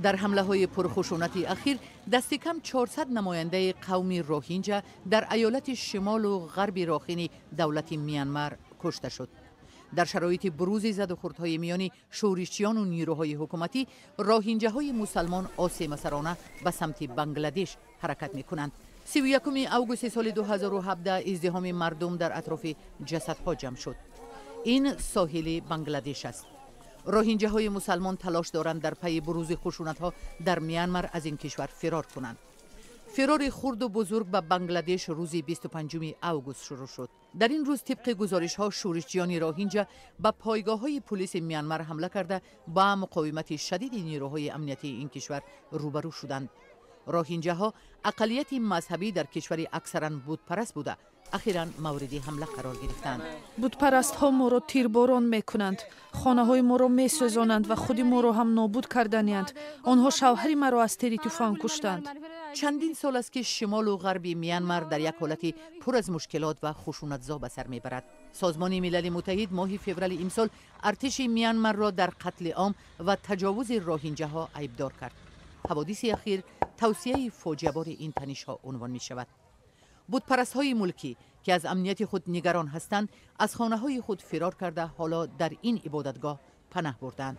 در حمله های پرخشونت اخیر دست کم 400 نماینده قوم روهینجا در ایالت شمال و غرب راخین دولت میانمار کشته شد. در شرایط بروز زدوخوردهای میان شورشچیان و نیروهای حکومتی، روهینجاهای مسلمان آسیب سرانه به سمت بنگلادش حرکت می‌کنند. 31 اوگوست سال 2017 ازدحام مردم در اطراف جسدها جمع شد. این ساحل بنگلادش است. روهینجاهای مسلمان تلاش دارند در پی بروز خشونت‌ها در میانمار از این کشور فرار کنند. فرار خرد و بزرگ به بنگلادش روز 25 اوگوست شروع شد. در این روز طبق گزارش‌ها شورشچیان روهینجا به پایگاه‌های پلیس میانمار حمله کرده با مقاومت شدید نیروهای امنیتی این کشور روبرو شدند. روهینجاها اقلیت مذهبی در کشوری اکثراً بتپرست بوده اخیراً مورد حمله قرار گرفتند. بتپرست‌ها ما را تیرباران می‌کنند، خانه‌های ما را می‌سوزانند و خود ما را هم نابود کردند. آنها شوهر مرا از تیر تفنگ کشتند. چندین سال است که شمال و غرب میانمار در یک حالت پر از مشکلات و خشونت‌زا به سر میبرد. سازمان ملل متحد ماه فوریه امسال ارتش میانمار را در قتل عام و تجاوز روهینجاها عیبدار کرد. حوادث اخیر توصیه فاجعه بار این تنش‌ها عنوان می شود. بتپرست‌های ملکی که از امنیت خود نگران هستند از خانه‌های خود فرار کرده حالا در این عبادتگاه پناه بردند.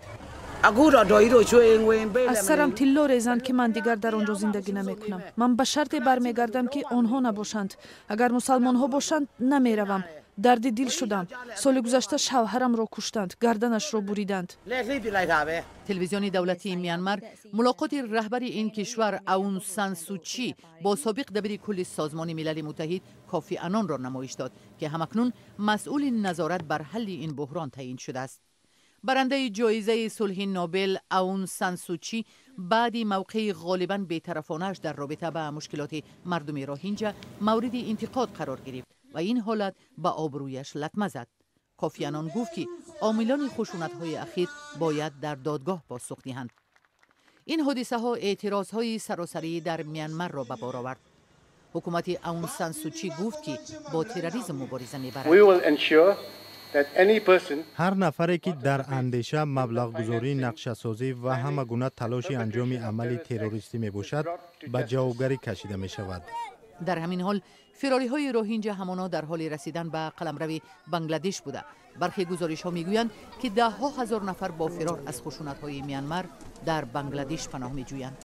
از سرم طلا ریزند که من دیگر در آنجا زندگی نمی‌کنم. من به شرط برمیگردم که آنها نباشند. اگر مسلمان‌ها باشند نمی‌روم. درد دل شدم. سال گذشته شوهرم را کشتند، گردنش را بریدند. تلویزیون دولتی میانمار ملاقات رهبر این کشور اون سان سوچی با سابق دبیر کل سازمان ملل متحد کوفی آنان را نمایش داد که همکنون مسئول نظارت بر حل این بحران تعیین شده است. برنده جایزه صلح نوبل اون سان سوچی بعد موقع غالباً بی‌طرفانه‌اش در رابطه با مشکلات مردم روهینجا مورد انتقاد قرار گرفت و این حالت به آبرویش لطمه زد. کوفی آنان گفت که عاملان خشونت‌های اخیر باید در دادگاه پاسخ دهند. این حادثه ها اعتراض‌های سراسری در میانمار را به بار آورد. حکومت اون سان سوچی گفت که با تروریسم مبارزه می‌برد. هر نفری که در اندیشه مبلغ گذاری نقشه سازی و همه گونه تلاش انجام عمل تروریستی می باشد به جوابگری کشیده می شود. در همین حال فراری های روهینجا همانا در حال رسیدن به قلمرو بنگلادش بوده. برخی گزارش ها می گویند که 10,000 نفر با فرار از خشونت های میانمار در بنگلادش پناه می جویند.